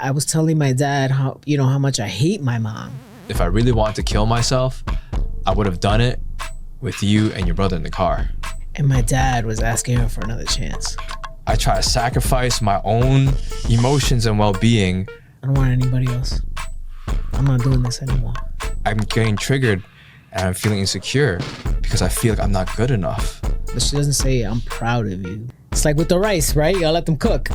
I was telling my dad how much I hate my mom. If I really wanted to kill myself, I would have done it with you and your brother in the car. And my dad was asking her for another chance. I try to sacrifice my own emotions and well-being. I don't want anybody else. I'm not doing this anymore. I'm getting triggered and I'm feeling insecure because I feel like I'm not good enough. But she doesn't say, I'm proud of you. It's like with the rice, right? You gotta let them cook.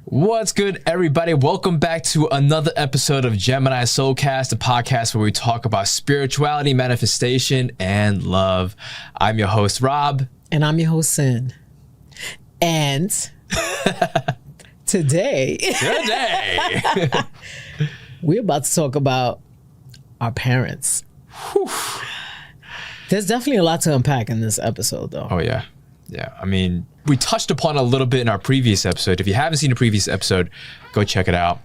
What's good, everybody? Welcome back to another episode of Gemini Soulcast, the podcast where we talk about spirituality, manifestation, and love. I'm your host, Rob. And I'm your host, Sin. And today, we're about to talk about our parents. Whew. There's definitely a lot to unpack in this episode, though. Oh, yeah. Yeah. I mean, we touched upon a little bit in our previous episode. If you haven't seen the previous episode, go check it out,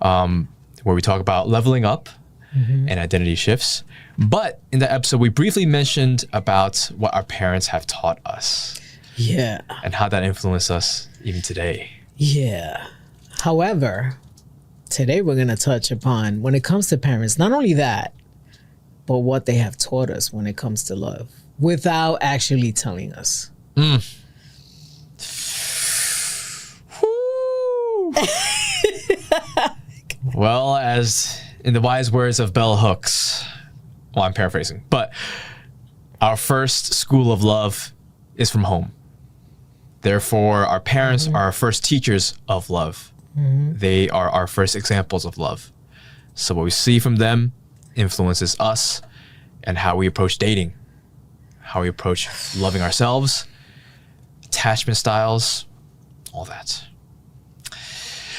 where we talk about leveling up and identity shifts. But in that episode, we briefly mentioned about what our parents have taught us. Yeah. And how that influenced us even today. Yeah. However, today we're going to touch upon, when it comes to parents, not only that, but what they have taught us when it comes to love without actually telling us. Well, as in the wise words of Bell Hooks, well, I'm paraphrasing, but our first school of love is from home. Therefore, our parents are our first teachers of love. They are our first examples of love. So what we see from them influences us and how we approach dating, how we approach loving ourselves, attachment styles, all that.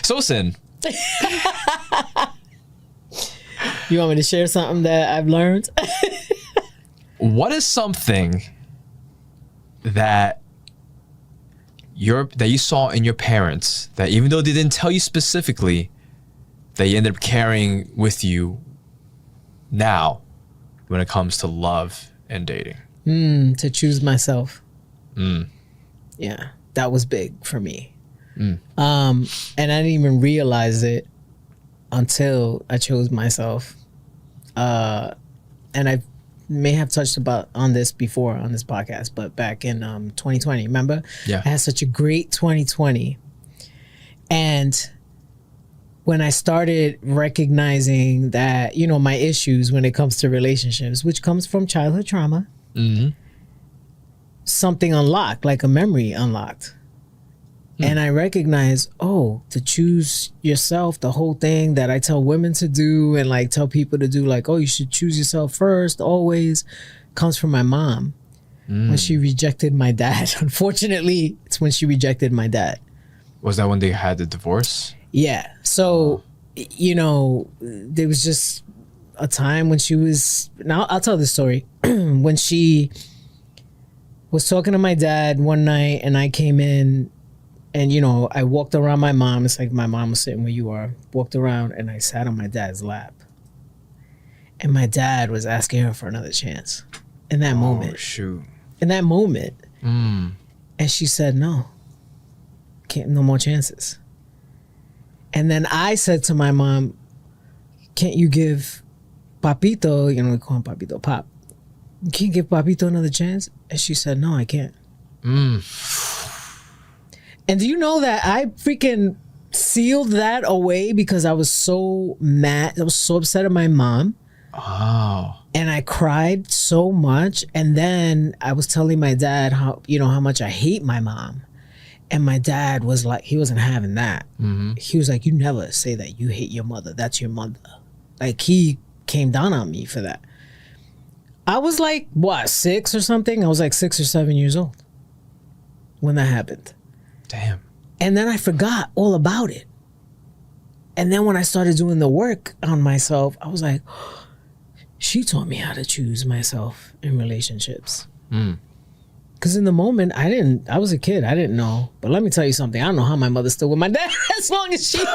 So, Sin. You want me to share something that I've learned? What is something that you saw in your parents that, even though they didn't tell you specifically, that you ended up carrying with you now when it comes to love and dating? To choose myself. Yeah, that was big for me. And I didn't even realize it until I chose myself. And I may have touched on this before on this podcast, but back in 2020, remember? Yeah. I had such a great 2020. And when I started recognizing that, my issues when it comes to relationships, which comes from childhood trauma, something unlocked, like a memory unlocked. And I recognized, to choose yourself, the whole thing that I tell women to do and like tell people to do, like, you should choose yourself first, always, comes from my mom when she rejected my dad. Unfortunately, it's when she rejected my dad. Was that when they had the divorce? Yeah. So, there was just a time when she was, now I'll tell this story, when she was talking to my dad one night and I came in and, I walked around my mom. It's like my mom was sitting where you are, walked around and I sat on my dad's lap. And my dad was asking her for another chance in that moment. Oh, shoot. In that moment. And she said, no more chances. And then I said to my mom, can't you give Papito, we call him Papito, Pop, you can't give Papito another chance? And she said, no, I can't. And do you know that I freaking sealed that away because I was so mad. I was so upset at my mom. Oh. And I cried so much. And then I was telling my dad how much I hate my mom. And my dad was like, he wasn't having that. He was like, you never say that you hate your mother. That's your mother. Like, he came down on me for that. I was like, 6 or something? I was like 6 or 7 years old when that happened. Damn. And then I forgot all about it. And then when I started doing the work on myself, I was like, she taught me how to choose myself in relationships. Because in the moment, I was a kid. I didn't know. But let me tell you something. I don't know how my mother's still with my dad as long as she did.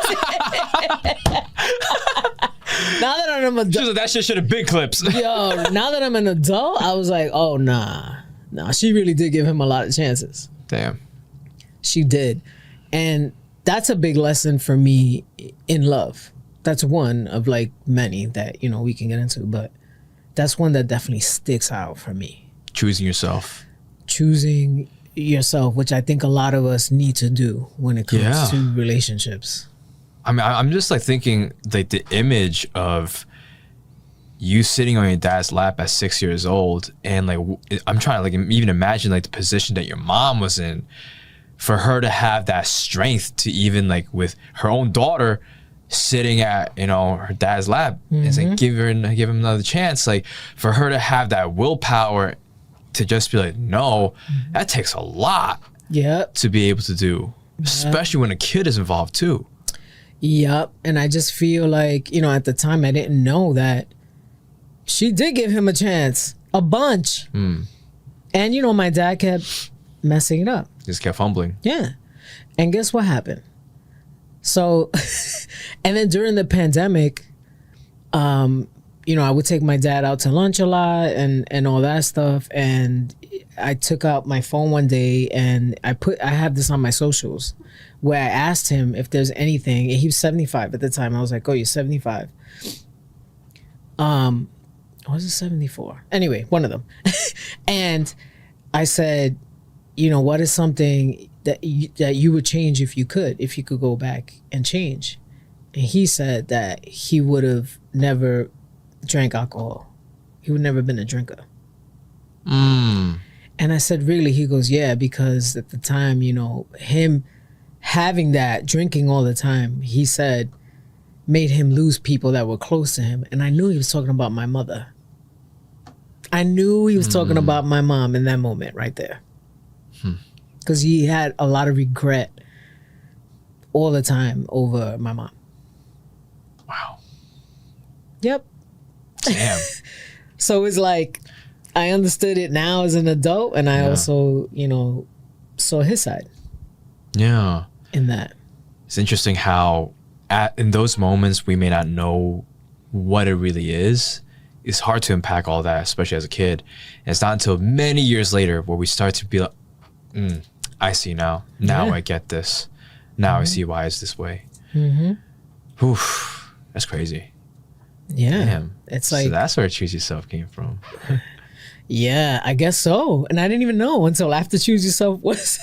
Now that I'm an adult. She was like, that shit should have been clips. Yo, now that I'm an adult, I was like, oh, nah. She really did give him a lot of chances. Damn. She did. And that's a big lesson for me in love. That's one of like many that, you know, we can get into, but that's one that definitely sticks out for me. Choosing yourself. Choosing yourself, which I think a lot of us need to do when it comes to relationships. I mean, I'm just like thinking like the image of you sitting on your dad's lap at 6 years old, and like I'm trying to like even imagine like the position that your mom was in, for her to have that strength to even like with her own daughter sitting at, you know, her dad's lap, and it's like give him another chance. Like for her to have that willpower to just be like, no, that takes a lot to be able to do, especially when a kid is involved too. Yep. And I just feel like, you know, at the time I didn't know that she did give him a chance, a bunch. And, you know, my dad kept messing it up. Just kept fumbling. Yeah. And guess what happened? So, and then during the pandemic, you know, I would take my dad out to lunch a lot and all that stuff. And I took out my phone one day and I have this on my socials where I asked him if there's anything. And he was 75 at the time. I was like, oh, you're 75. Was it 74? Anyway, one of them. And I said, you know, what is something that you would change if you could go back and change? And he said that he would have never drank alcohol. He would never been a drinker. And I said, really? He goes, yeah, because at the time, you know, him having that, drinking all the time, he said, made him lose people that were close to him. And I knew he was talking about my mother. I knew he was talking about my mom in that moment right there. Because he had a lot of regret all the time over my mom. Wow. Yep. Damn. So it's like, I understood it now as an adult, and I also, you know, saw his side. Yeah. In that. It's interesting how in those moments we may not know what it really is. It's hard to unpack all that, especially as a kid. And it's not until many years later where we start to be like, I see now. Now I get this. Now I see why it's this way. Oof, that's crazy. Yeah. Damn. It's like, so that's where Choose Yourself came from. Yeah, I guess so. And I didn't even know until after Choose Yourself was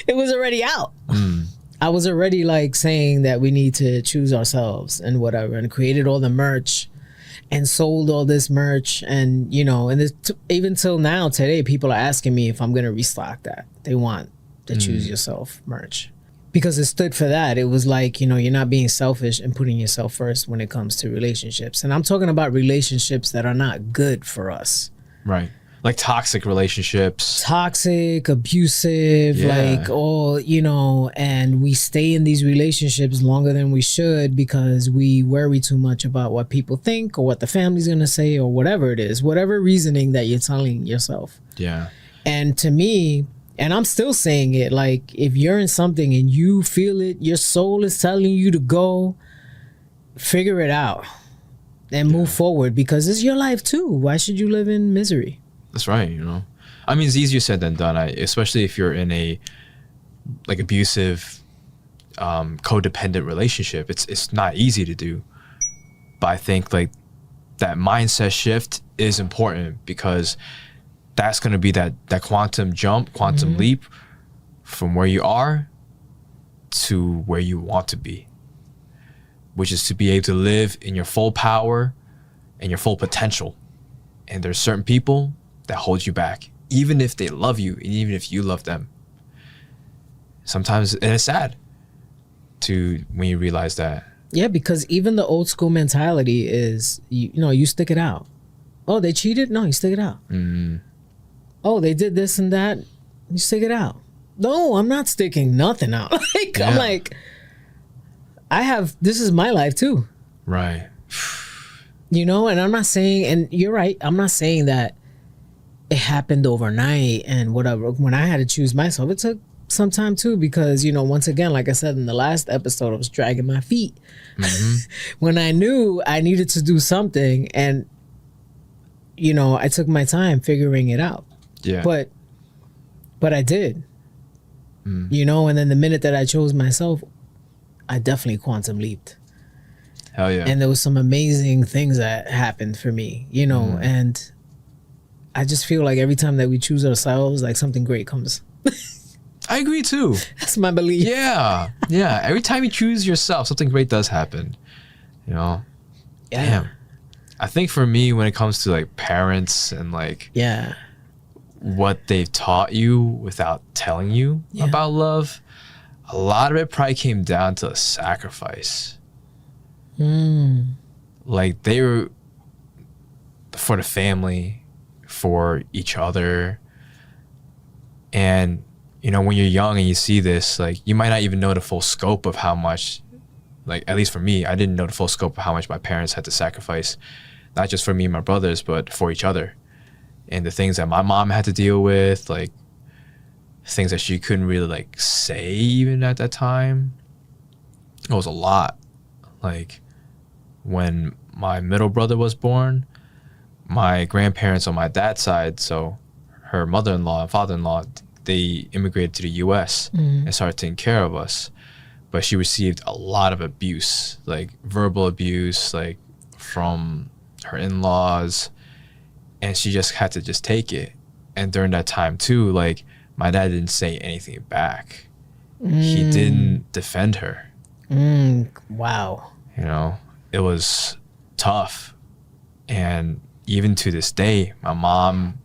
it was already out. I was already like saying that we need to choose ourselves and whatever, and created all the merch and sold all this merch. And, you know, and even till now, today, people are asking me if I'm going to restock that. They want the Choose Yourself merch. Because it stood for that. It was like, you know, you're not being selfish and putting yourself first when it comes to relationships. And I'm talking about relationships that are not good for us. Right. Like toxic relationships. Toxic, abusive, like all, you know, and we stay in these relationships longer than we should because we worry too much about what people think or what the family's going to say or whatever it is, whatever reasoning that you're telling yourself. Yeah. And to me, and I'm still saying it, like if you're in something and you feel it, your soul is telling you to go, figure it out and move forward because it's your life too. Why should you live in misery? That's right, you know. I mean, it's easier said than done, especially if you're in a like abusive, codependent relationship. It's not easy to do. But I think like that mindset shift is important because that's going to be that quantum jump, quantum leap from where you are to where you want to be, which is to be able to live in your full power and your full potential. And there's certain people that hold you back, even if they love you and even if you love them. Sometimes, and it's sad when you realize that. Yeah, because even the old school mentality is, you know, you stick it out. Oh, they cheated? No, you stick it out. Oh, they did this and that? You stick it out. No, I'm not sticking nothing out. I'm like, this is my life too. Right. You know, and I'm not saying, and you're right, I'm not saying that it happened overnight and whatever. When I had to choose myself, it took some time too because, you know, once again, like I said in the last episode, I was dragging my feet. When I knew I needed to do something and, you know, I took my time figuring it out. Yeah. But I did. you know, and then the minute that I chose myself, I definitely quantum leaped. Hell yeah. And there was some amazing things that happened for me, you know, and I just feel like every time that we choose ourselves, like something great comes. I agree too. That's my belief. Yeah. Yeah. Every time you choose yourself, something great does happen. You know? Yeah. Damn. I think for me, when it comes to like parents and like Yeah. what they've taught you without telling you about love, a lot of it probably came down to a sacrifice. Like they were for the family, for each other. And, you know, when you're young and you see this, like you might not even know the full scope of how much, like at least for me, I didn't know the full scope of how much my parents had to sacrifice, not just for me and my brothers, but for each other. And the things that my mom had to deal with, like things that she couldn't really like say even at that time. It was a lot. Like when my middle brother was born, my grandparents on my dad's side, so her mother-in-law and father-in-law, they immigrated to the US and started taking care of us. But she received a lot of abuse, like verbal abuse, like from her in-laws, and she just had to just take it. And during that time too, like my dad didn't say anything back. He didn't defend her. Wow. You know, it was tough. And even to this day, my mom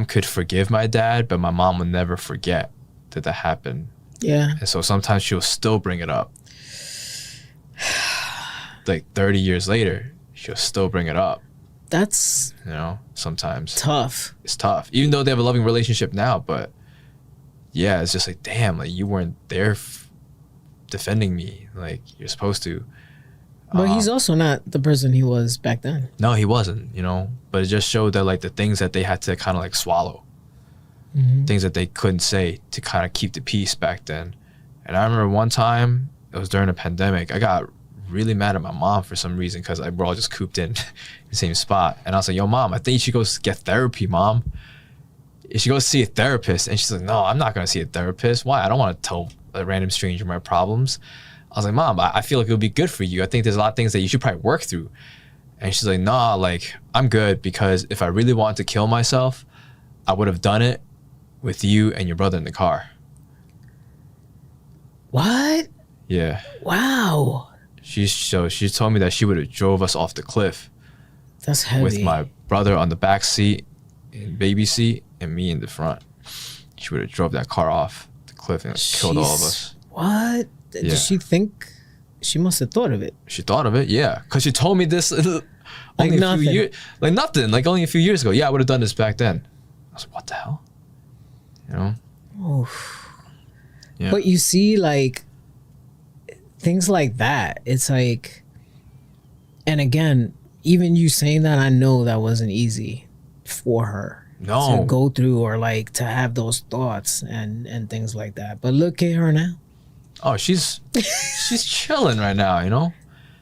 could forgive my dad, but my mom would never forget that happened. Yeah. And so sometimes she'll still bring it up. Like 30 years later, she'll still bring it up. That's, you know, sometimes tough. It's tough, even though they have a loving relationship now. But yeah, it's just like, damn, like you weren't there defending me like you're supposed to. But he's also not the person he was back then. No, he wasn't, you know, but it just showed that like the things that they had to kind of like swallow, things that they couldn't say to kind of keep the peace back then. And I remember one time, it was during a pandemic, I got really mad at my mom for some reason because we're all just cooped in the same spot. And I was like, yo, mom, I think you should go get therapy, mom. You should go see a therapist. And she's like, no, I'm not going to see a therapist. Why? I don't want to tell a random stranger my problems. I was like, mom, I feel like it would be good for you. I think there's a lot of things that you should probably work through. And she's like, nah, like, I'm good because if I really wanted to kill myself, I would have done it with you and your brother in the car. What? Yeah. Wow. She told me that she would have drove us off the cliff. That's heavy. With my brother on the back seat, in baby seat, and me in the front. She would have drove that car off the cliff and killed all of us. What? Yeah. Did she think? She must have thought of it. She thought of it, yeah. Because she told me this only a few years, like nothing, like only a few years ago. Yeah, I would have done this back then. I was like, what the hell? You know? Oof. Yeah. But you see, like, things like that, it's like, and again, even you saying that, I know that wasn't easy for her to go through or like to have those thoughts and things like that. But look at her now. Oh, she's chilling right now, you know?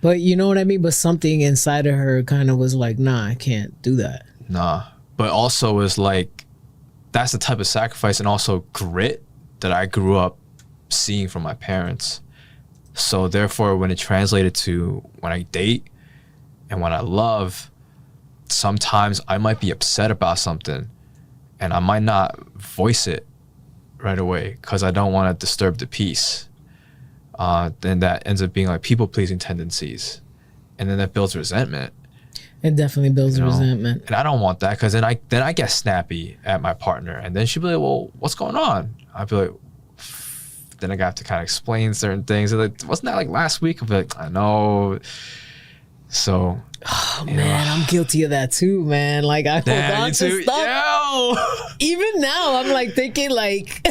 But you know what I mean? But something inside of her kind of was like, nah, I can't do that. Nah. But also is like, that's the type of sacrifice and also grit that I grew up seeing from my parents. So therefore, when it translated to when I date and when I love, sometimes I might be upset about something and I might not voice it right away because I don't want to disturb the peace. Then that ends up being like people-pleasing tendencies. And then that builds resentment. It definitely builds resentment. And I don't want that because then I get snappy at my partner. And then she'll be like, well, what's going on? I'll be like, then I have to kind of explain certain things. Like, wasn't that like last week? I'll be like, I know. So, oh man, I'm guilty of that too, man. Like I hold on to stuff. Yo. Even now, I'm like thinking like,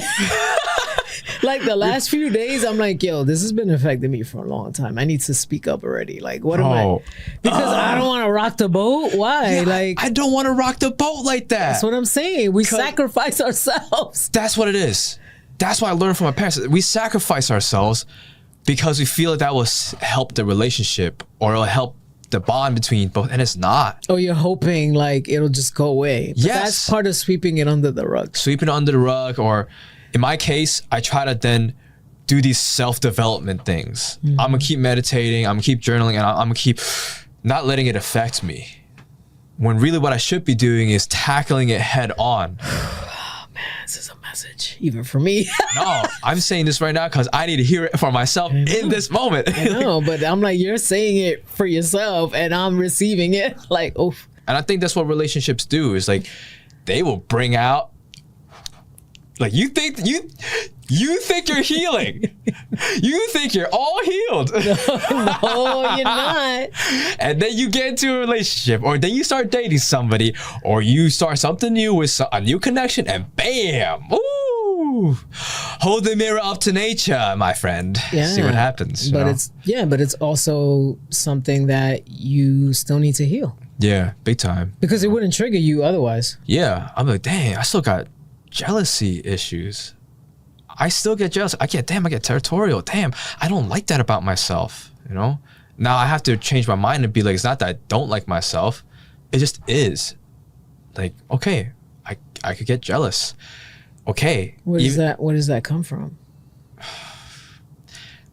like the last few days, I'm like, yo, this has been affecting me for a long time. I need to speak up already. Like, what am I? Because I don't want to rock the boat. Why? Yeah, like, I don't want to rock the boat like that. That's what I'm saying. We sacrifice ourselves. That's what it is. That's what I learned from my parents. We sacrifice ourselves because we feel that will help the relationship or it'll help the bond between both, and it's not. Oh, you're hoping like it'll just go away. But yes. That's part of sweeping it under the rug. Sweeping it under the rug, or in my case, I try to then do these self-development things. I'm gonna keep meditating, I'm gonna keep journaling, and I'm gonna keep not letting it affect me. When really what I should be doing is tackling it head on. Oh man, this is a message, even for me. No, I'm saying this right now because I need to hear it for myself in this moment. I know, but I'm like, you're saying it for yourself and I'm receiving it like, oof. And I think that's what relationships do, is like, they will bring out, like, you think you're healing. You think you're all healed. No, you're not. And then you get into a relationship, or then you start dating somebody, or you start something new with a new connection, and bam, ooh, hold the mirror up to nature, my friend. Yeah, see what happens. But it's also something that you still need to heal. Yeah, big time. Because it wouldn't trigger you otherwise. Yeah, I'm like, dang, I still got jealousy issues. I still get jealous. I get territorial. Damn, I don't like that about myself, you know? Now I have to change my mind and be like, it's not that I don't like myself. It just is. Like, okay, I could get jealous. Okay. Where does that come from?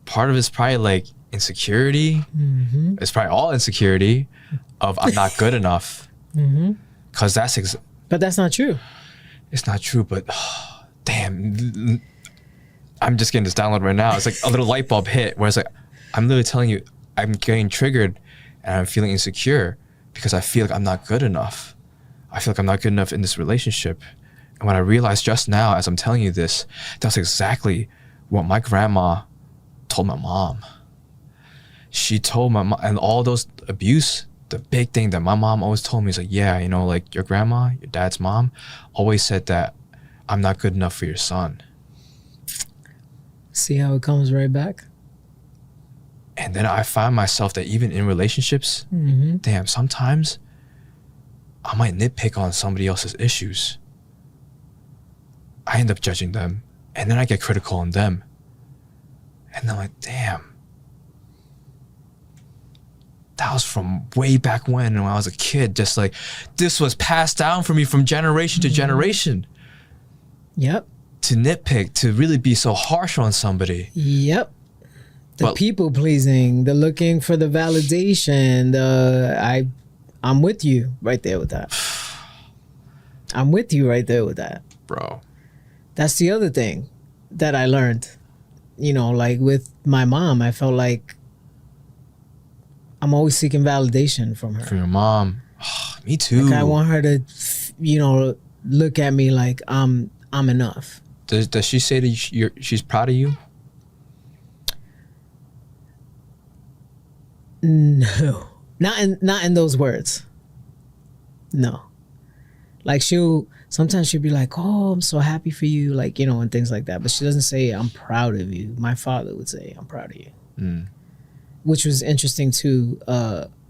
Part of it's probably like insecurity. Mm-hmm. It's probably all insecurity of I'm not good enough. Mm-hmm. Cause but that's not true. It's not true, but damn, I'm just getting this download right now. It's like a little light bulb hit where it's like, I'm literally telling you, I'm getting triggered and I'm feeling insecure because I feel like I'm not good enough. I feel like I'm not good enough in this relationship. And when I realized just now, as I'm telling you this, that's exactly what my grandma told my mom. She told my mom, and all those abuse, the big thing that my mom always told me is like, yeah, you know, like your grandma, your dad's mom, always said that I'm not good enough for your son. See how it comes right back? And then I find myself that even in relationships, damn, sometimes I might nitpick on somebody else's issues. I end up judging them, and then I get critical on them. And I'm like, damn. That was from way back when I was a kid. Just like, this was passed down for me from generation to generation. Yep. To nitpick, to really be so harsh on somebody. Yep. The people pleasing, the looking for the validation, I'm with you right there with that. I'm with you right there with that. Bro. That's the other thing that I learned. You know, like with my mom, I felt like I'm always seeking validation from her. From your mom. Me too. Like I want her to, you know, look at me like I'm enough. Does she say that she's proud of you? No, not in those words. No, like sometimes she'll be like, "Oh, I'm so happy for you," like, you know, and things like that. But she doesn't say, "I'm proud of you." My father would say, "I'm proud of you," which was interesting too.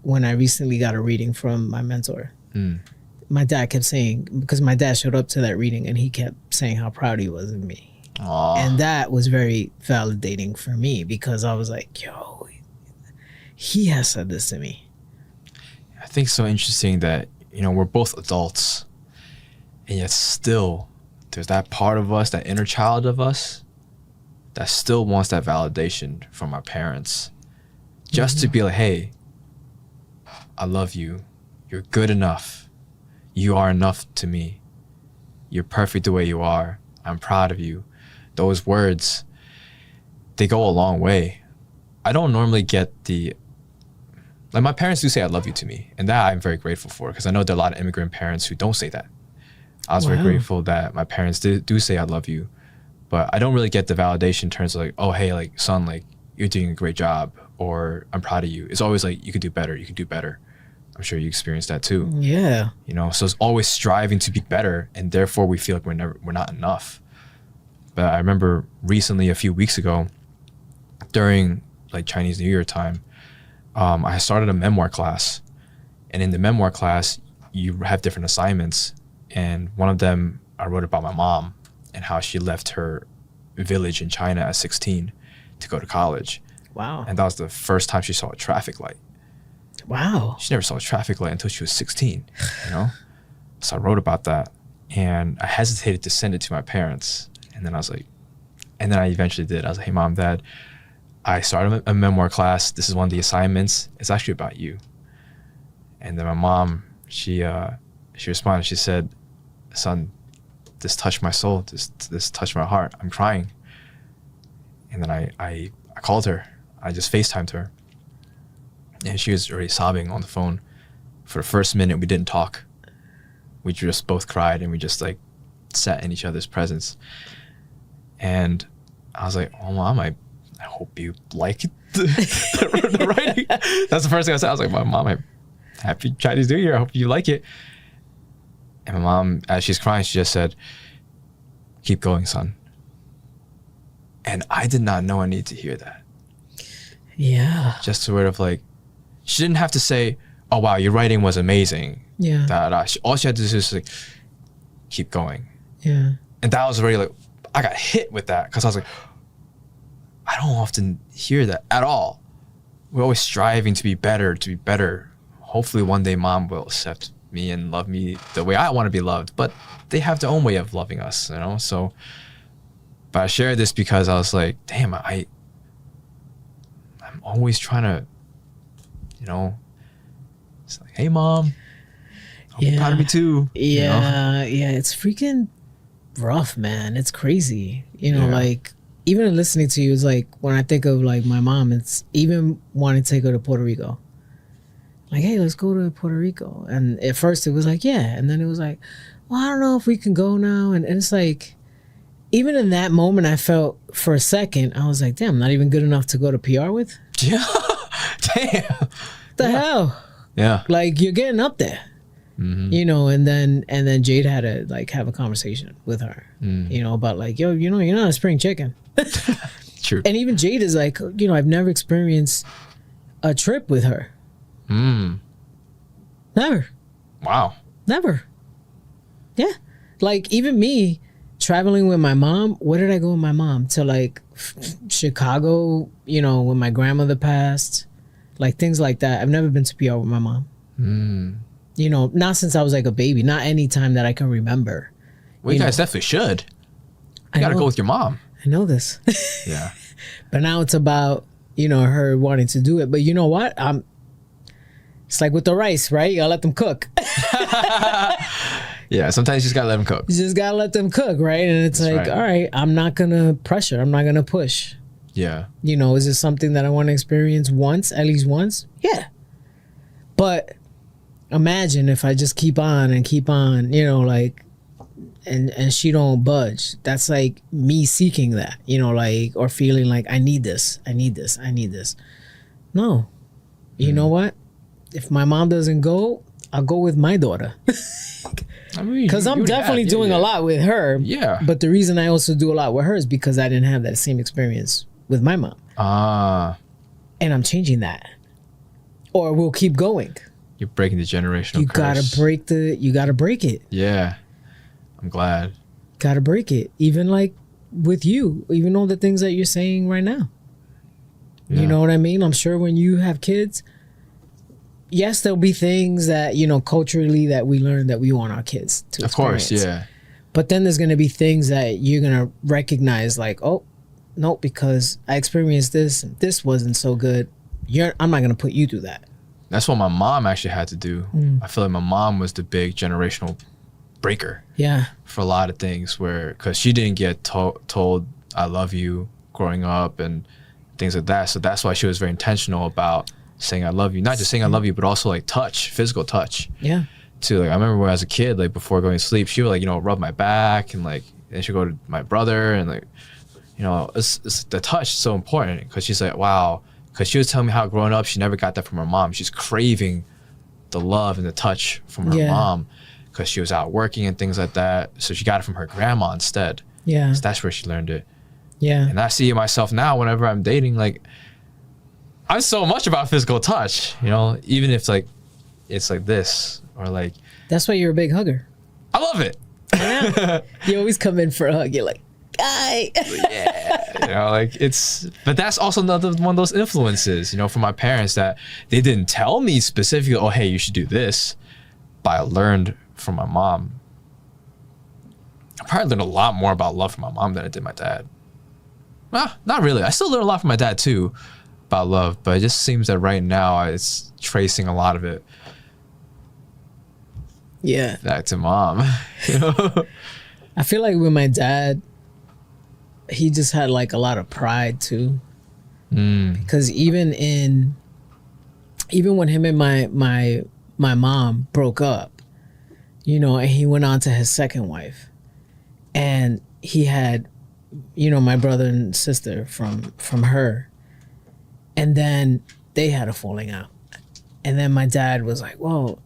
When I recently got a reading from my mentor, my dad kept saying, because my dad showed up to that reading and he kept saying how proud he was of me. Aww. And that was very validating for me because I was like, yo, he has said this to me. I think it's so interesting that, you know, we're both adults and yet still there's that part of us, that inner child of us that still wants that validation from our parents. Just to be like, hey, I love you. You're good enough. You are enough to me. You're perfect the way you are. I'm proud of you. Those words, they go a long way. I don't normally get like my parents do say I love you to me. And that I'm very grateful for because I know there are a lot of immigrant parents who don't say that. I was very grateful that my parents do say I love you. But I don't really get the validation in terms of like, oh, hey, like, son, like, you're doing a great job. Or I'm proud of you. It's always like, you could do better. You could do better. I'm sure you experienced that too. Yeah. You know, so it's always striving to be better, and therefore we feel like we're not enough. But I remember recently, a few weeks ago, during like Chinese New Year time, I started a memoir class, and in the memoir class, you have different assignments, and one of them I wrote about my mom and how she left her village in China at 16 to go to college. Wow. And that was the first time she saw a traffic light. Wow. She never saw a traffic light until she was 16, you know? So I wrote about that, and I hesitated to send it to my parents. And then I was like, And then I eventually did. I was like, hey, Mom, Dad, I started a memoir class. This is one of the assignments. It's actually about you. And then my mom, she responded. She said, son, this touched my soul. This touched my heart. I'm crying. And then I called her. I just FaceTimed her. And she was already sobbing on the phone. For the first minute, we didn't talk. We just both cried, and we just like sat in each other's presence. And I was like, oh, Mom, I hope you like the writing. That's the first thing I said. I was like, Mom, happy Chinese New Year. I hope you like it. And my mom, as she's crying, she just said, keep going, son. And I did not know I needed to hear that. Yeah. Just sort of like, she didn't have to say, oh, wow, your writing was amazing. Yeah. All she had to do was like, keep going. Yeah. And that was already like, I got hit with that because I was like, I don't often hear that at all. We're always striving to be better, Hopefully one day Mom will accept me and love me the way I want to be loved, but they have their own way of loving us, you know? So, but I shared this because I was like, damn, I'm always trying to, you know, it's like, hey, Mom, I'm proud of me too. Yeah, you know? Yeah, it's freaking rough, man. It's crazy. You know, like, even listening to you is like, when I think of like my mom, it's even wanting to take her to Puerto Rico. Like, hey, let's go to Puerto Rico. And at first it was like, yeah. And then it was like, well, I don't know if we can go now. And it's like, even in that moment, I felt for a second, I was like, damn, not even good enough to go to PR with? Yeah. Damn. The hell? Yeah. Like, you're getting up there. Mm-hmm. You know, and then Jade had to like have a conversation with her, you know, about like, yo, you know, you're not a spring chicken. True. And even Jade is like, you know, I've never experienced a trip with her. Never. Wow. Never. Yeah. Like, even me traveling with my mom, where did I go with my mom? To like Chicago, you know, when my grandmother passed, like things like that. I've never been to PR with my mom. You know, not since I was like a baby, not any time that I can remember. Well, you guys definitely should. You gotta go with your mom. I know this. Yeah. But now it's about, you know, her wanting to do it. But you know what? It's like with the rice, right? You gotta let them cook. Yeah, sometimes you just gotta let them cook. You just gotta let them cook, right? And it's That's like, all right, I'm not gonna pressure. I'm not gonna push. Yeah. You know, is it something that I want to experience once, at least once? Yeah. But imagine if I just keep on, you know, like, and she don't budge. That's like me seeking that, you know, like, or feeling like I need this. No. You know what? If my mom doesn't go, I'll go with my daughter. Because I'm definitely doing a lot with her. Yeah. But the reason I also do a lot with her is because I didn't have that same experience with my mom. And I'm changing that. Or we'll keep going. You're breaking the generational curse. You gotta break it. Yeah. I'm glad. Gotta break it. Even like with you, even all the things that you're saying right now. Yeah. You know what I mean? I'm sure when you have kids, yes, there'll be things that, you know, culturally that we learn that we want our kids to experience. Of course, yeah. But then there's going to be things that you're going to recognize like, oh, no, because I experienced this and this wasn't so good. I'm not going to put you through that. That's what my mom actually had to do. I feel like my mom was the big generational breaker. Yeah. For a lot of things because she didn't get told I love you growing up and things like that. So that's why she was very intentional about saying I love you, not just saying I love you, but also like physical touch. Yeah. Too. Like I remember when I was a kid, like before going to sleep, she would like, you know, rub my back and like, and she'd go to my brother and like, you know, it's the touch is so important because she's like, wow, because she was telling me how growing up she never got that from her mom. She's craving the love and the touch from her mom because she was out working and things like that. So she got it from her grandma instead. Yeah. So that's where she learned it. Yeah. And I see it myself now whenever I'm dating, like I'm so much about physical touch, you know, even if like it's like this or like. That's why you're a big hugger. I love it. Yeah. You always come in for a hug. You're like, guy. Yeah. You know, like but that's also another one of those influences, you know, from my parents that they didn't tell me specifically, oh, hey, you should do this. But I learned from my mom. I probably learned a lot more about love from my mom than I did my dad. Not really. I still learn a lot from my dad too about love, but it just seems that right now it's tracing a lot of it back to mom. You know? I feel like with my dad, he just had like a lot of pride too. Because even when him and my mom broke up, you know, and he went on to his second wife, and he had, you know, my brother and sister from her, and then they had a falling out, and then my dad was like, well,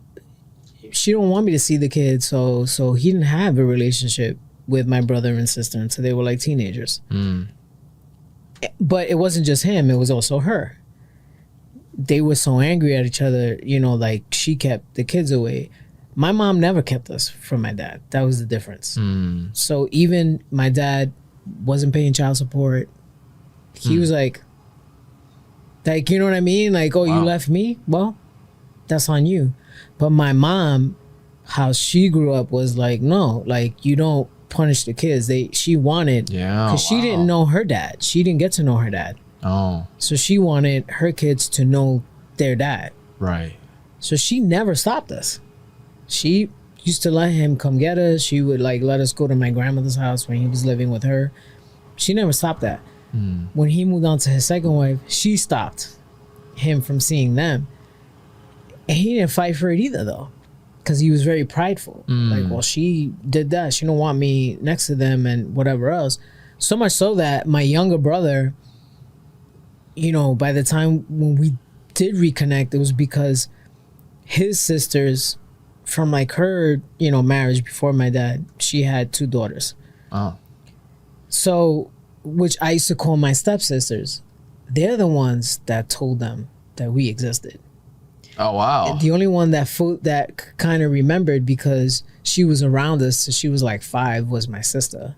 she don't want me to see the kids, so he didn't have a relationship with my brother and sister until they were like teenagers. But it wasn't just him, it was also her. They were so angry at each other, you know, like she kept the kids away. My mom never kept us from my dad. That was the difference. So even my dad wasn't paying child support. He was like, you know what I mean? Like, oh, you left me? Well, that's on you. But my mom, how she grew up was like, no, like you don't punish the kids. She wanted, because she didn't know her dad. She didn't get to know her dad. Oh. So she wanted her kids to know their dad. Right. So she never stopped us. She used to let him come get us. She would like let us go to my grandmother's house when he was living with her. She never stopped that. When he moved on to his second wife, she stopped him from seeing them. And he didn't fight for it either though, because he was very prideful. Like, well, she did that. She don't want me next to them and whatever else. So much so that my younger brother, you know, by the time when we did reconnect, it was because his sisters from like her, you know, marriage before my dad, she had 2 daughters. Oh. So, which I used to call my stepsisters. They're the ones that told them that we existed. Oh, wow. And the only one that kind of remembered, because she was around us, so she was like 5, was my sister.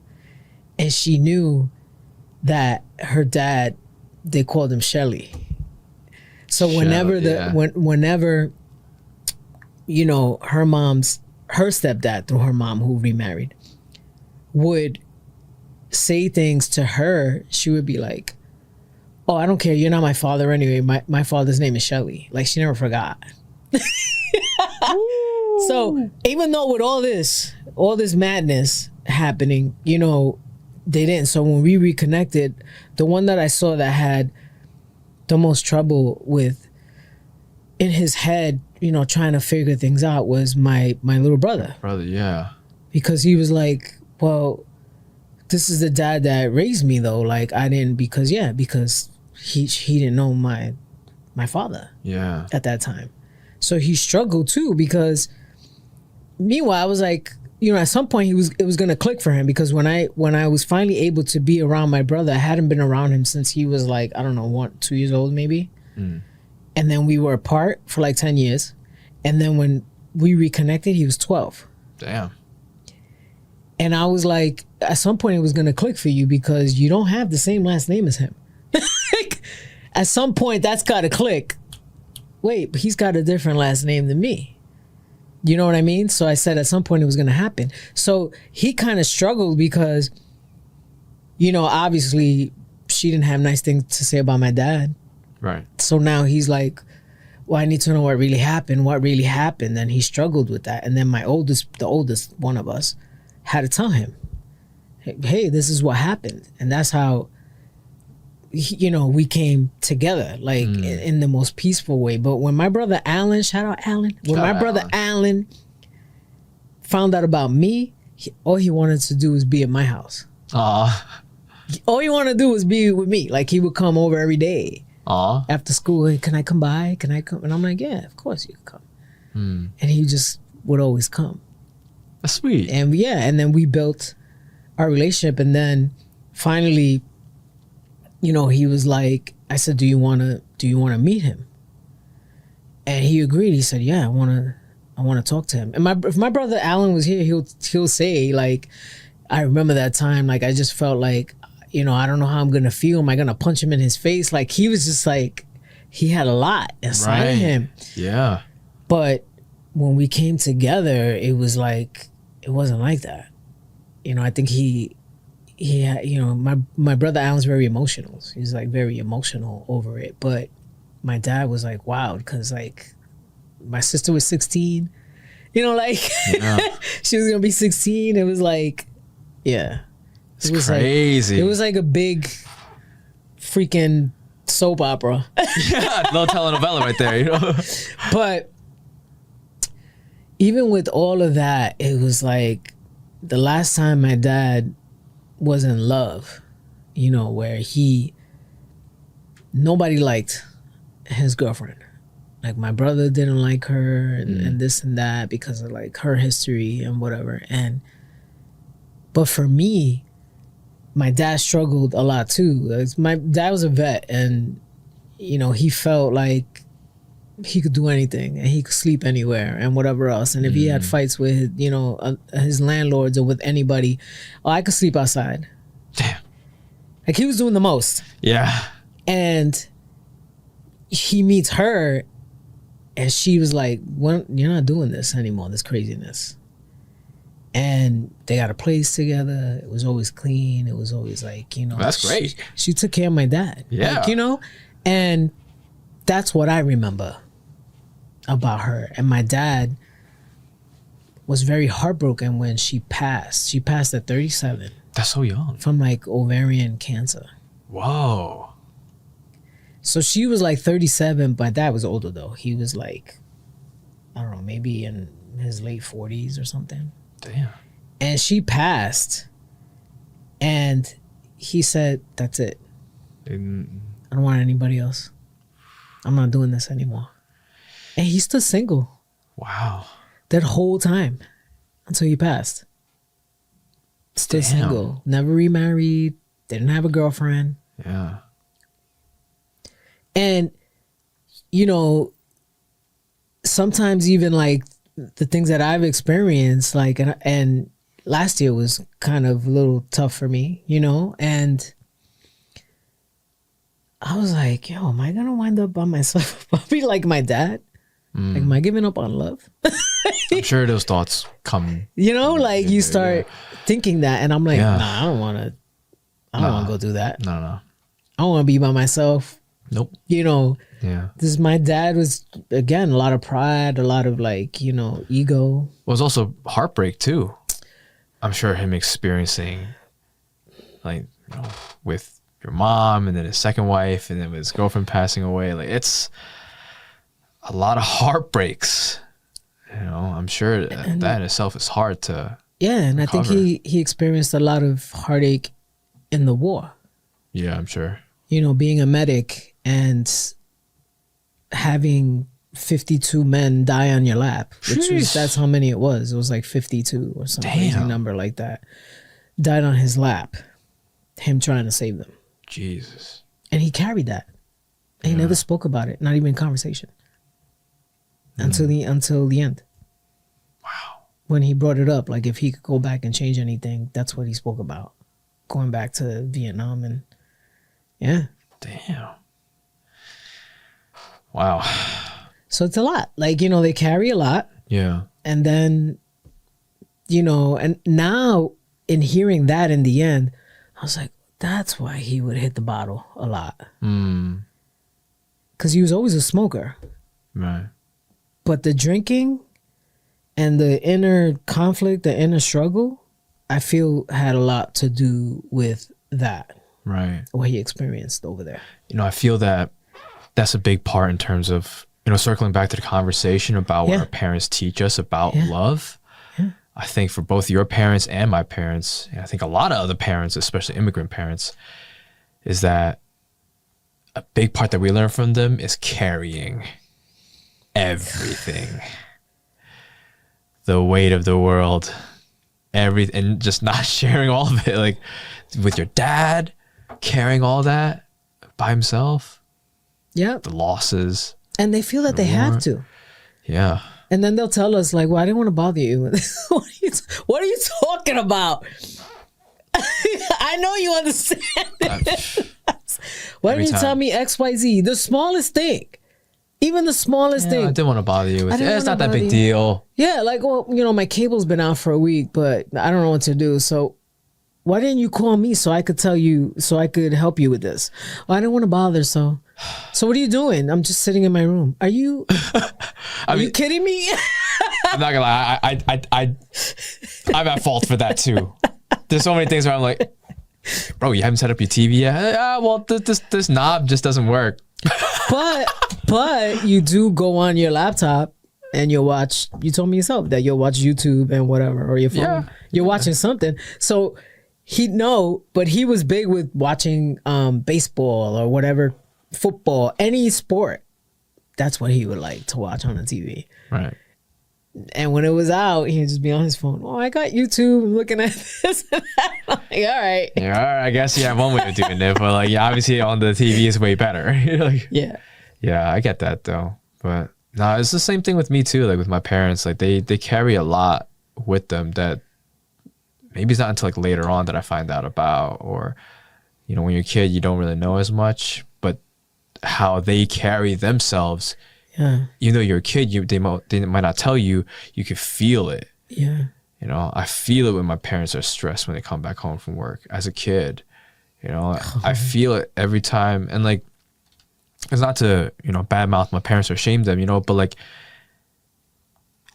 And she knew that her dad, they called him Shelly. So whenever whenever, you know, her stepdad, through her mom who remarried, would say things to her, she would be like, oh, I don't care, you're not my father anyway. My father's name is Shelly. Like, she never forgot. So even though with all this madness happening, you know, they didn't. So when we reconnected, the one that I saw that had the most trouble with in his head, you know, trying to figure things out was my little brother. Yeah. Because he was like, well, this is the dad that raised me though. Like, I didn't, because he didn't know my father at that time. So he struggled too, because meanwhile I was like, you know, at some point it was gonna click for him, because when I was finally able to be around my brother, I hadn't been around him since he was like, I don't know, 2 years old maybe. And then we were apart for like 10 years. And then when we reconnected, he was 12. Damn. And I was like, at some point it was gonna click for you, because you don't have the same last name as him. At some point that's gotta click. Wait, but he's got a different last name than me. You know what I mean? So I said at some point it was gonna happen. So he kind of struggled because, you know, obviously she didn't have nice things to say about my dad. Right. So now he's like, well, I need to know what really happened. And he struggled with that. And then the oldest one of us, had to tell him, hey, this is what happened. And that's how, you know, we came together, like in the most peaceful way. But when my brother Alan, shout out Alan, Alan found out about me, all he wanted to do was be at my house. All he wanted to do was be with me. Like, he would come over every day. After school, hey, can I come by? Can I come? And I'm like, yeah, of course you can come. And he just would always come. That's sweet. And and then we built our relationship. And then finally, you know, he was like, I said, do you want to meet him? And he agreed. He said, yeah, I want to talk to him. And if my brother Alan was here, he'll say, like, I remember that time, like, I just felt like, you know, I don't know how I'm going to feel. Am I going to punch him in his face? Like, he was just like, he had a lot inside of him. Yeah. But when we came together, it was like, it wasn't like that. You know, I think he yeah, my brother Alan's very emotional. He's like very emotional over it. But my dad was like wild because like my sister was 16. Like Yeah. she was gonna be 16. It was like, yeah, It's crazy. It was like a big freaking soap opera. Yeah, no telenovela right there. But even with all of that, it was like the last time my dad was in love, where nobody liked his girlfriend. Like my brother didn't like her and this and that because of like her history and whatever. But for me, my dad struggled a lot too. Like, my dad was a vet and, he felt like he could do anything and he could sleep anywhere and whatever else. And if he had fights with, his landlords or with anybody, I could sleep outside. Damn. Like he was doing the most. Yeah. And he meets her and she was like, well, you're not doing this anymore, this craziness. And they got a place together. It was always clean. It was always like, That's great. She took care of my dad. Yeah. Like, and that's what I remember about her. And my dad was very heartbroken when she passed. She passed at 37 That's so young. from like ovarian cancer. Whoa. So she was like 37. My dad was older though. He was like, I don't know, maybe in his late 40s or something. Damn. And she passed. And he said, that's it. I don't want anybody else. I'm not doing this anymore. And he's still single Wow. that whole time until he passed. Still Damn. single. Never remarried. Didn't have a girlfriend. Yeah. And, sometimes even like the things that I've experienced, like, and last year was kind of a little tough for me, and I was like, yo, am I going to wind up by myself? I'll be like my dad. Like, am I giving up on love? I'm sure those thoughts come. Like you start thinking that, and I'm like, Yeah. nah, I don't want to go do that. No. I don't want to be by myself. Nope. Yeah. This my dad was, again, a lot of pride, a lot of like, ego. Well, it was also heartbreak too. I'm sure him experiencing like, with your mom and then his second wife and then with his girlfriend passing away. Like it's a lot of heartbreaks. I'm sure that in itself is hard to And recover. I think he experienced a lot of heartache in the war. Yeah, I'm sure. Being a medic and having 52 men die on your lap, that's how many it was. It was like 52 or some crazy number like that. Died on his lap, him trying to save them. Jesus. And he carried that. And he never spoke about it, not even in conversation. Until the end. Wow. When he brought it up, like if he could go back and change anything, that's what he spoke about. Going back to Vietnam and Damn. Wow. So it's a lot. Like, they carry a lot. Yeah. And then, and now in hearing that in the end, I was like, that's why he would hit the bottle a lot. Because he was always a smoker. Right. But the drinking and the inner conflict, the inner struggle, I feel had a lot to do with that. Right. What he experienced over there. I feel that that's a big part in terms of, circling back to the conversation about what our parents teach us about love. Yeah. I think for both your parents and my parents, and I think a lot of other parents, especially immigrant parents, is that a big part that we learn from them is carrying everything. The weight of the world, everything, and just not sharing all of it. Like with your dad, carrying all that by himself. Yeah. The losses. And they feel that they have to. Yeah. And then they'll tell us like, well, I didn't want to bother you. What are you talking about? I know you understand it. Why didn't you tell me X, Y, Z? The smallest thing. Even the smallest thing. I didn't want to bother you with it. It's not that big deal. Yeah, like, well, my cable's been out for a week, but I don't know what to do. So why didn't you call me so I could tell you, so I could help you with this? Oh, I didn't want to bother, so what are you doing? I'm just sitting in my room. Are you you kidding me? I'm not gonna lie, I'm at fault for that too. There's so many things where I'm like, bro, you haven't set up your TV yet? Well, this knob just doesn't work. But you do go on your laptop and you'll watch, you told me yourself that you'll watch YouTube and whatever, or your phone. Yeah. You're watching something. So he'd know, but he was big with watching baseball or whatever, football, any sport. That's what he would like to watch on the TV. Right. And when it was out, he'd just be on his phone. Oh, I got YouTube. I'm looking at this and that. I'm like, all right. Yeah, all right. I guess you have one way of doing it, but like, yeah, obviously on the TV is way better. Like, Yeah. yeah, I get that though. But no, it's the same thing with me too. Like with my parents, like they carry a lot with them that maybe it's not until like later on that I find out about, or, you know, when you're a kid, you don't really know as much, but how they carry themselves. Yeah. Even though you're a kid, they might not tell you, you can feel it. Yeah. You know, I feel it when my parents are stressed when they come back home from work as a kid. You know, I feel it every time. And like, it's not to, you know, badmouth my parents or shame them, you know, but like,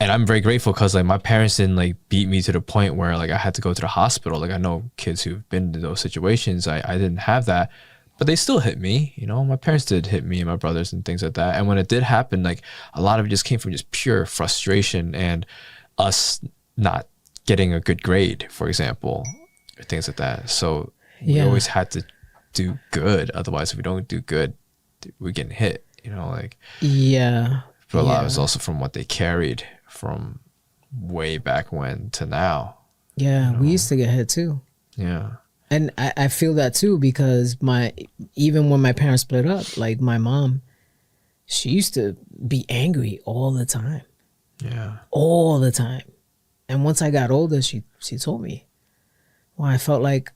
and I'm very grateful because like my parents didn't like beat me to the point where like I had to go to the hospital. Like I know kids who've been in those situations. I didn't have that. But they still hit me, you know. My parents did hit me and my brothers and things like that. And when it did happen, like a lot of it just came from just pure frustration and us not getting a good grade, for example, or things like that. So we always had to do good. Otherwise, if we don't do good, we're getting hit, you know, like. Yeah. But a lot of it's also from what they carried from way back when to now. Yeah, you know? we used to get hit too. Yeah. And I feel that too, because even when my parents split up, like my mom, she used to be angry all the time. Yeah. All the time. And once I got older, she told me, well, I felt like,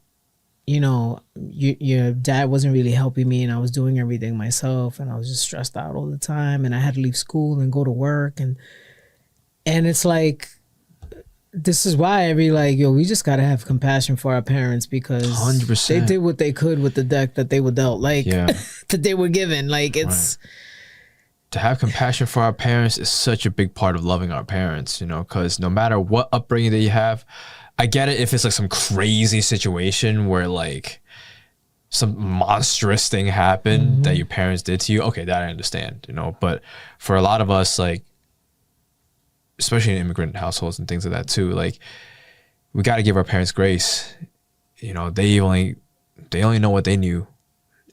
you know, your dad wasn't really helping me and I was doing everything myself and I was just stressed out all the time and I had to leave school and go to work. And it's like, this is why I be like, yo, we just gotta have compassion for our parents because 100%. they did what they could with the deck that they were dealt, like that they were given. Like it's to have compassion for our parents is such a big part of loving our parents, you know, because no matter what upbringing that you have, I get it if it's like some crazy situation where like some monstrous thing happened that your parents did to you. Okay, that I understand, you know, but for a lot of us, like, especially in immigrant households and things like that too, like we got to give our parents grace. You know, they only know what they knew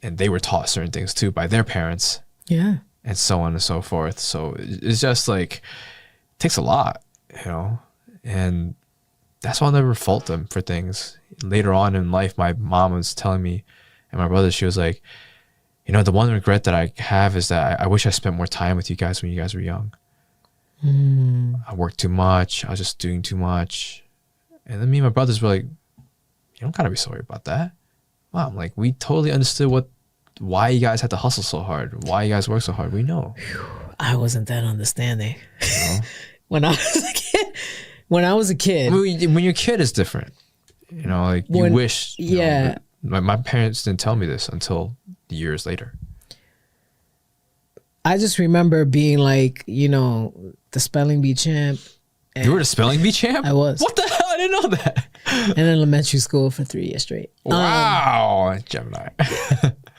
and they were taught certain things too by their parents. Yeah. And so on and so forth. So it's just like, it takes a lot, you know, and that's why I'll never fault them for things. Later on in life, my mom was telling me and my brother, she was like, you know, the one regret that I have is that I wish I spent more time with you guys when you guys were young. I worked too much. I was just doing too much. And then me and my brothers were like, you don't gotta be sorry about that. Mom, like we totally understood why you guys had to hustle so hard, why you guys work so hard. We know. I wasn't that understanding. You know? When I was a kid. When you're a kid, it's different. You know, like you wish. You know, my parents didn't tell me this until years later. I just remember being like, you know, the spelling bee champ. You were the spelling bee champ? I was. What the hell? I didn't know that. In elementary school for 3 years straight. Wow. Gemini.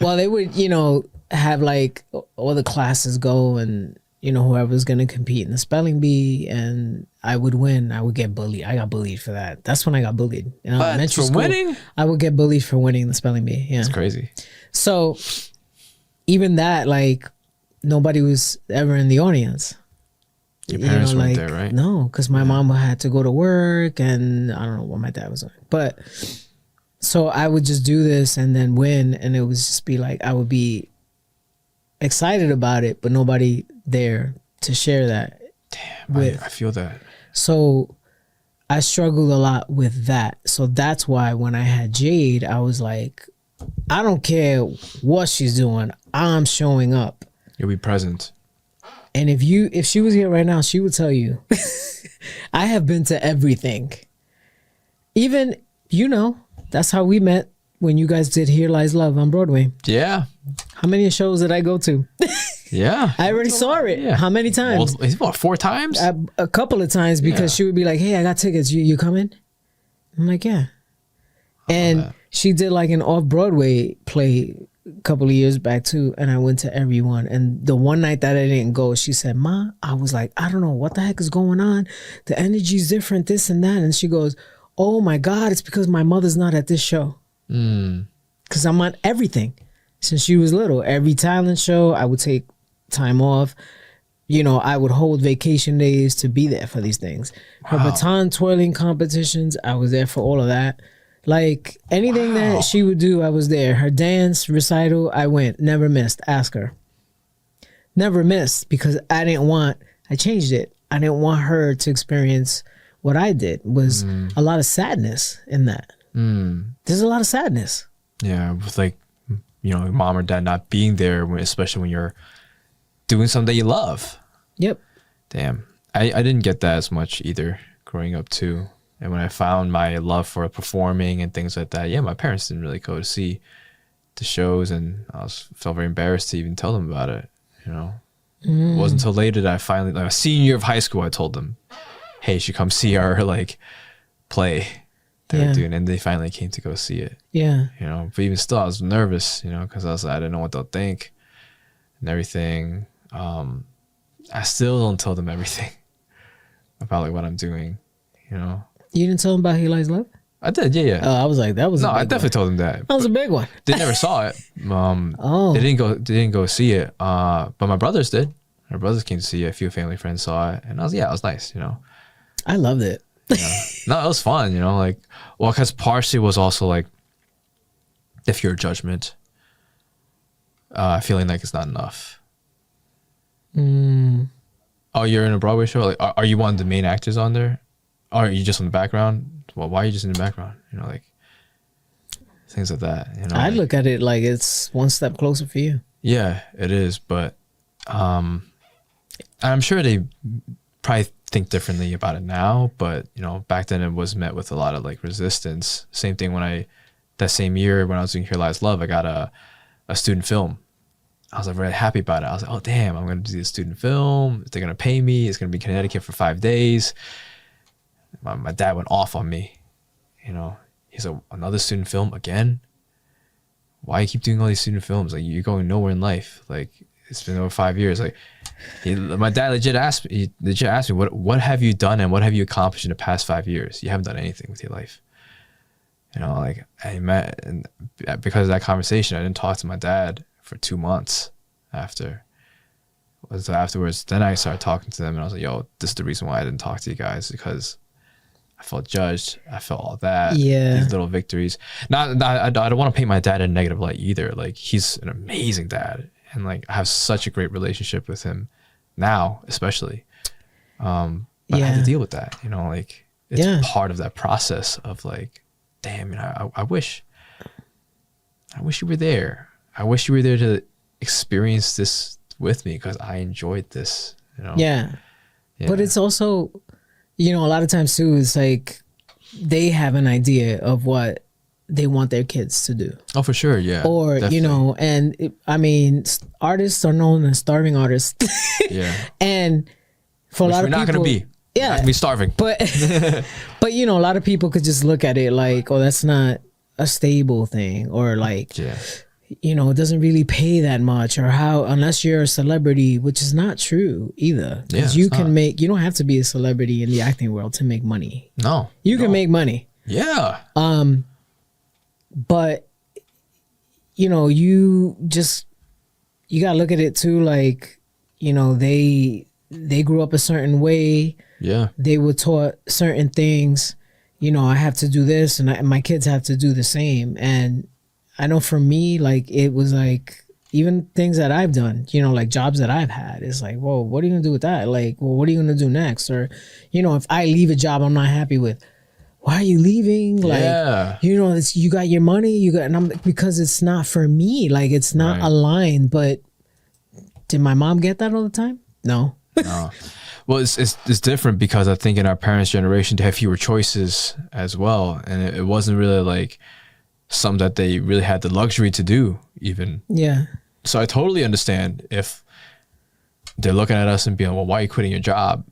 Well, they would, you know, have like all the classes go and, you know, whoever's going to compete in the spelling bee and I would win. I would get bullied. I got bullied for that. That's when I got bullied. In elementary school, winning? I would get bullied for winning the spelling bee. Yeah. That's crazy. So even that, like, nobody was ever in the audience. Your parents you know, weren't like, there, right? No, because my mom had to go to work and I don't know what my dad was doing. But so I would just do this and then win. And it would just be like, I would be excited about it, but nobody there to share that. Damn, I feel that. So I struggled a lot with that. So that's why when I had Jade, I was like, I don't care what she's doing. I'm showing up. You'll be present. And if she was here right now, she would tell you, I have been to everything. Even, you know, That's how we met when you guys did Here Lies Love on Broadway. Yeah. How many shows did I go to? Yeah. I already saw it. Yeah. How many times? Well, 4 times? A couple of times, because she would be like, hey, I got tickets. You coming? I'm like, yeah. And she did like an off-Broadway play a couple of years back too, and I went to every one. And the one night that I didn't go, she said, Ma, I was like, I don't know what the heck is going on. The energy's different, this and that. And she goes, oh my God, it's because my mother's not at this show. Because I'm on everything. Since she was little, every talent show, I would take time off. You know, I would hold vacation days to be there for these things. Her baton twirling competitions, I was there for all of that. Like anything that she would do, I was there. Her dance recital, I went. Never missed. Ask her. Never missed, because I changed it. I didn't want her to experience what I did. Was a lot of sadness in that. There's a lot of sadness. Yeah, with like, you know, mom or dad not being there, especially when you're doing something that you love. Yep. Damn. I didn't get that as much either growing up too. And when I found my love for performing and things like that, yeah, my parents didn't really go to see the shows, and felt very embarrassed to even tell them about it. You know, it wasn't until later that I finally, like, senior year of high school, I told them, hey, you should come see our like play that we're doing, and they finally came to go see it. Yeah. You know, but even still, I was nervous, you know, because I didn't know what they'll think and everything. I still don't tell them everything about like what I'm doing, you know. You didn't tell them about He Lies Love? I did, yeah. Oh, I was like, that was no, a big I definitely told them that. That was a big one. They never saw it. They didn't go see it. But my brothers did. My brothers came to see it. A few family friends saw it, and it was nice, you know. I loved it. No, it was fun, you know, like, well, because partially was also like the fear of judgment, feeling like it's not enough. Oh, you're in a Broadway show? Like, are you one of the main actors on there? Or are you just in the background? Well, why are you just in the background? You know, like things like that. You know, I like, look at it like it's one step closer for you. Yeah, it is, but I'm sure they probably think differently about it now. But you know, back then it was met with a lot of like resistance. Same thing that same year when I was doing Here Lies Love, I got a student film. I was like really happy about it. I was like, oh damn, I'm gonna do this student film. They're gonna pay me. It's gonna be in Connecticut for 5 days. My dad went off on me. You know, he's like, another student film again? Why you keep doing all these student films? Like, you're going nowhere in life. Like, it's been over 5 years. Like, my dad legit asked me, what have you done and what have you accomplished in the past 5 years? You haven't done anything with your life. You know, like, and because of that conversation, I didn't talk to my dad for 2 months afterwards. Then I started talking to them, and I was like, yo, this is the reason why I didn't talk to you guys, because I felt judged. I felt all that. Yeah. These little victories. I don't want to paint my dad in a negative light either. Like, he's an amazing dad, and like I have such a great relationship with him now, especially. But I had to deal with that. You know, like it's part of that process of like, damn, you know, I wish you were there. I wish you were there to experience this with me, because I enjoyed this. You know. Yeah. But it's also, you know, a lot of times too, it's like they have an idea of what they want their kids to do. Oh, for sure, yeah. Or, definitely. You know, and I mean, artists are known as starving artists. Yeah. And for a lot of people, we're not going to be. Yeah. We're not going to be starving. But, you know, a lot of people could just look at it like, oh, that's not a stable thing. Or like, you know, it doesn't really pay that much, or how, unless you're a celebrity, which is not true either. Because you don't have to be a celebrity in the acting world to make money. No. You can make money. Yeah. But, you know, you gotta look at it too, like, you know, they grew up a certain way. Yeah. They were taught certain things. You know, I have to do this, and my kids have to do the same. And I know for me, like, it was like, even things that I've done, you know, like jobs that I've had, it's like, whoa, what are you gonna do with that? Like, well, what are you gonna do next? Or, you know, if I leave a job I'm not happy with, why are you leaving? Like, you know, you got your money, and I'm, because it's not for me, like, it's not aligned. But did my mom get that all the time? No. No. Well, it's different, because I think in our parents' generation they have fewer choices as well, and it wasn't really like some that they really had the luxury to do even. Yeah. So I totally understand if they're looking at us and being, well, why are you quitting your job?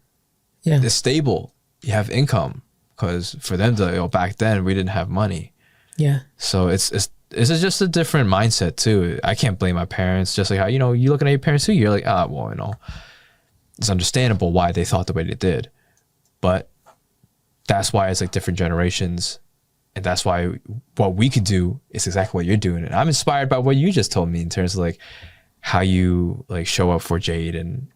Yeah. It's stable. You have income. Because for them to, back then we didn't have money. Yeah. So it's just a different mindset too. I can't blame my parents. Just like how, you looking at your parents too, you're like, well, it's understandable why they thought the way they did. But that's why it's like different generations. And that's why what we could do is exactly what you're doing. And I'm inspired by what you just told me in terms of like how you like show up for Jade. And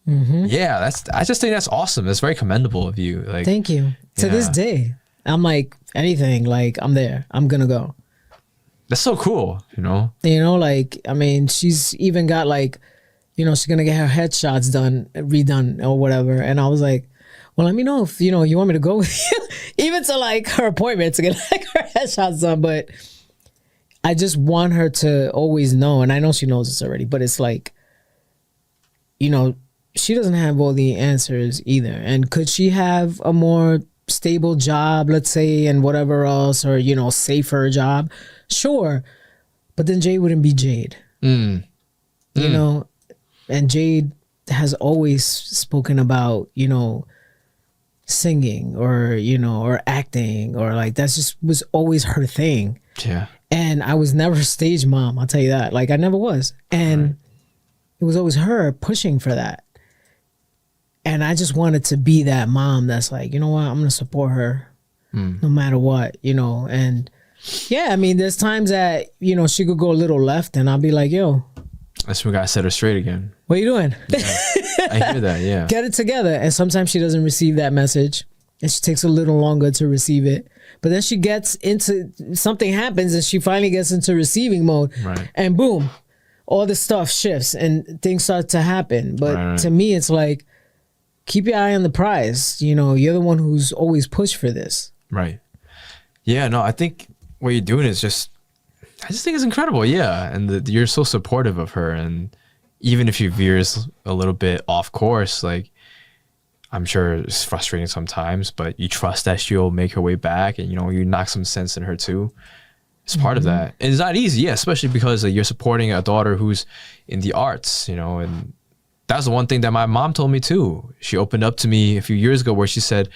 yeah, I just think that's awesome. That's very commendable of you. Like, thank you. To this day, I'm like, anything, like, I'm there. I'm going to go. That's so cool, like, I mean, she's even got like, she's going to get her headshots redone or whatever. And I was like, well, let me know if, you want me to go with you, even to like her appointment to get like her headshots done. But I just want her to always know, and I know she knows this already, but it's like, she doesn't have all the answers either. And could she have a more stable job, let's say, and whatever else, or, safer job? Sure. But then Jade wouldn't be Jade. And Jade has always spoken about, singing or, or acting, or like, that's just was always her thing. Yeah. And I was never a stage mom, I'll tell you that. Like, I never was. And it was always her pushing for that. And I just wanted to be that mom that's like, you know what, I'm going to support her no matter what, and yeah, I mean, there's times that, she could go a little left and I'll be like, yo. That's when we got to set her straight again. What are you doing? Yeah. I hear that, yeah. Get it together. And sometimes she doesn't receive that message and she takes a little longer to receive it. But then she gets into, something happens and she finally gets into receiving mode. Right. And boom, all the stuff shifts and things start to happen. But to me, it's like, keep your eye on the prize. You're the one who's always pushed for this. Right. Yeah, no, I think what you're doing is I just think it's incredible. Yeah. And you're so supportive of her. And even if she veers a little bit off course, like, I'm sure it's frustrating sometimes, but you trust that she'll make her way back, and, you knock some sense in her too. It's part of that. And it's not easy, yeah, especially because you're supporting a daughter who's in the arts, and that's the one thing that my mom told me too. She opened up to me a few years ago where she said,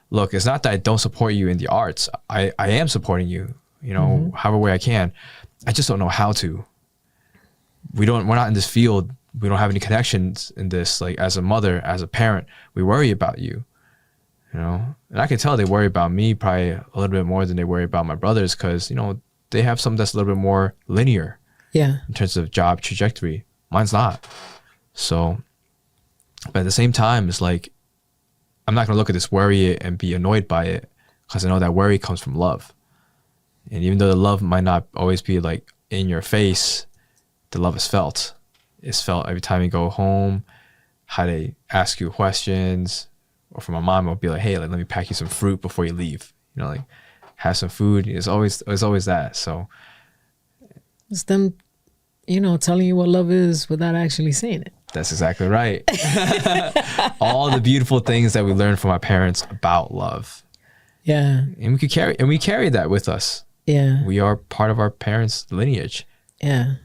look, it's not that I don't support you in the arts. I am supporting you, however way I can. I just don't know how to. We're not in this field. We don't have any connections in this. Like, as a mother, as a parent, we worry about you, and I can tell they worry about me probably a little bit more than they worry about my brothers. Cause they have something that's a little bit more linear. Yeah. In terms of job trajectory. Mine's not. So, but at the same time, it's like, I'm not going to look at this worry and be annoyed by it, because I know that worry comes from love. And even though the love might not always be like in your face, the love is felt. It's felt every time you go home, how they ask you questions. Or for my mom, it'll be like, hey, let me pack you some fruit before you leave. Like, have some food. It's always that. So it's them, telling you what love is without actually saying it. That's exactly right. All the beautiful things that we learned from our parents about love. Yeah. And we carry that with us. Yeah. We are part of our parents' lineage. Yeah.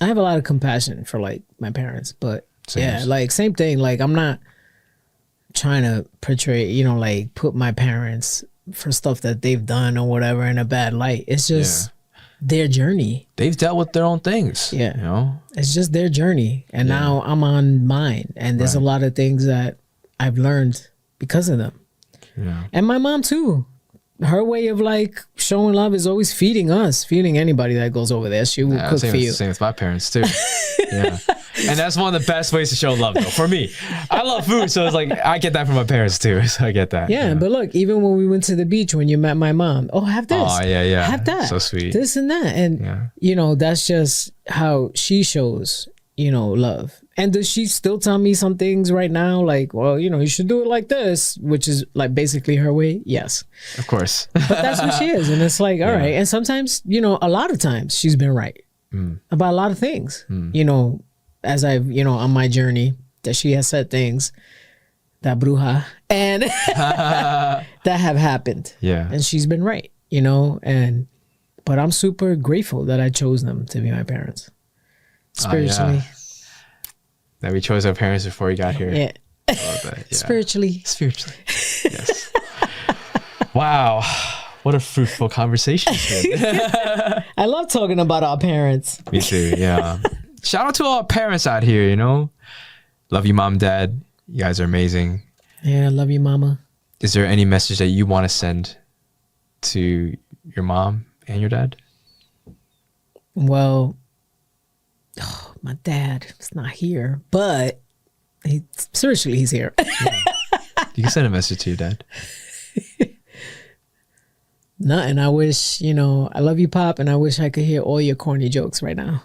I have a lot of compassion for like my parents, but yeah, like same thing. Like, I'm not trying to portray, like put my parents for stuff that they've done or whatever in a bad light. It's just their journey. They've dealt with their own things. Yeah. It's just their journey. And now I'm on mine. And there's a lot of things that I've learned because of them. Yeah. And my mom too. Her way of like showing love is always feeding us, feeding anybody that goes over there. She will cook for you. Same with my parents too. Yeah. And that's one of the best ways to show love though, for me. I love food, so it's like, I get that from my parents too. So I get that. Yeah, but look, even when we went to the beach, when you met my mom, have this. Oh, yeah. Have that. So sweet. This and that. And, that's just how she shows, love. And does she still tell me some things right now? Like, well, you should do it like this, which is like basically her way. Yes. Of course. But that's what she is. And it's like, all right. And sometimes, a lot of times she's been right about a lot of things, as I've, on my journey, that she has said things that bruja and that have happened. Yeah. And she's been right, and But I'm super grateful that I chose them to be my parents. Spiritually. Yeah. That we chose our parents before we got here. Yeah. I love that. Yeah. Spiritually. Yes. Wow. What a fruitful conversation. I love talking about our parents. Me too. Yeah. Shout out to all our parents out here, you know. Love you, mom, dad. You guys are amazing. Yeah, I love you, mama. Is there any message that you want to send to your mom and your dad? Well, my dad is not here, but spiritually he's here. You can send a message to your dad. Nothing. I wish, I love you, Pop, and I wish I could hear all your corny jokes right now.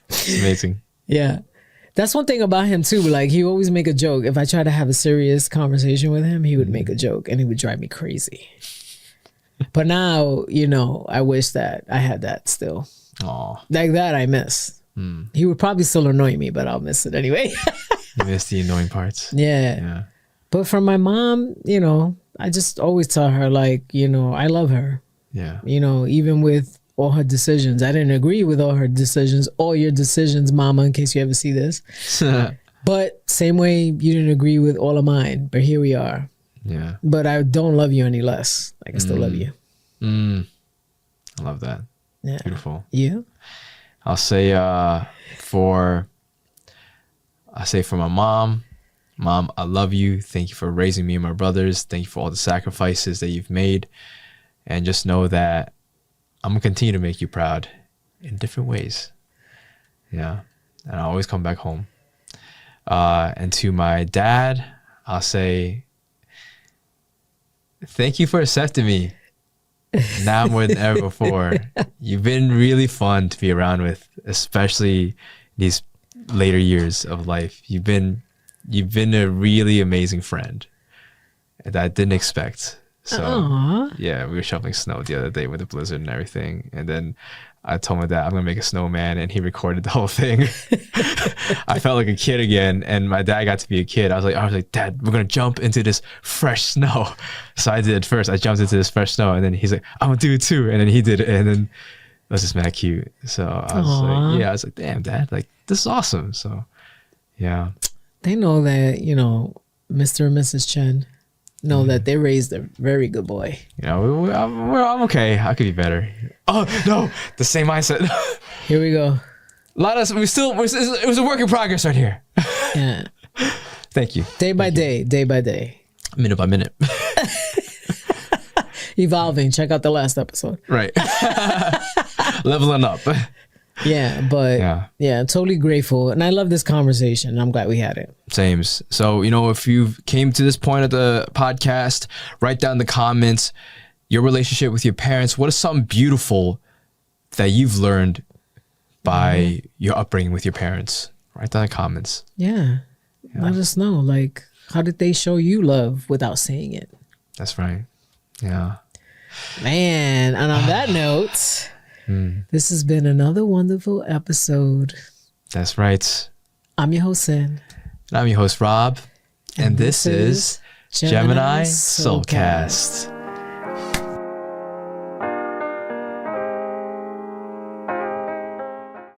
It's amazing. Yeah. That's one thing about him too. Like, he always make a joke. If I try to have a serious conversation with him, he would make a joke and it would drive me crazy. But now, I wish that I had that still. Aw. Like that I miss. He would probably still annoy me, but I'll miss it anyway. You miss the annoying parts. Yeah. But from my mom, I just always tell her, like, I love her. Yeah. Even with all her decisions. I didn't agree with all her decisions, all your decisions, mama, in case you ever see this. But same way you didn't agree with all of mine, but here we are. Yeah. But I don't love you any less. Like, I still love you. I love that. Yeah. Beautiful. You? I'll say for my mom, I love you. Thank you for raising me and my brothers. Thank you for all the sacrifices that you've made. And just know that I'm going to continue to make you proud in different ways. Yeah. And I'll always come back home. And to my dad, I'll say, thank you for accepting me now more than ever before. You've been really fun to be around with, especially these later years of life. You've been a really amazing friend that I didn't expect. So yeah, we were shoveling snow the other day with the blizzard and everything. And then I told my dad, I'm going to make a snowman, and he recorded the whole thing. I felt like a kid again, and my dad got to be a kid. I was like, Dad, we're going to jump into this fresh snow. So I did it first. I jumped into this fresh snow, and then he's like, I'm going to do it too. And then he did it, and then it was just mad cute. So I was like, damn, Dad, like, this is awesome. So yeah. They know that, Mr. and Mrs. Chen know that they raised a very good boy. I'm okay. I could be better. Oh no, the same mindset. Here we go. It was a work in progress right here. Yeah. Thank you. Day by day. Minute by minute. Evolving. Check out the last episode. Right. Leveling up. Yeah, but yeah, totally grateful. And I love this conversation. I'm glad we had it. Same. So, if you came to this point of the podcast, write down in the comments your relationship with your parents. What is something beautiful that you've learned by your upbringing with your parents? Write down in the comments. Yeah. Let us know. Like, how did they show you love without saying it? That's right. Yeah. Man, and on that note... This has been another wonderful episode. That's right. I'm your host, Sin. And I'm your host, Rob. And this is Gemini Soulcast.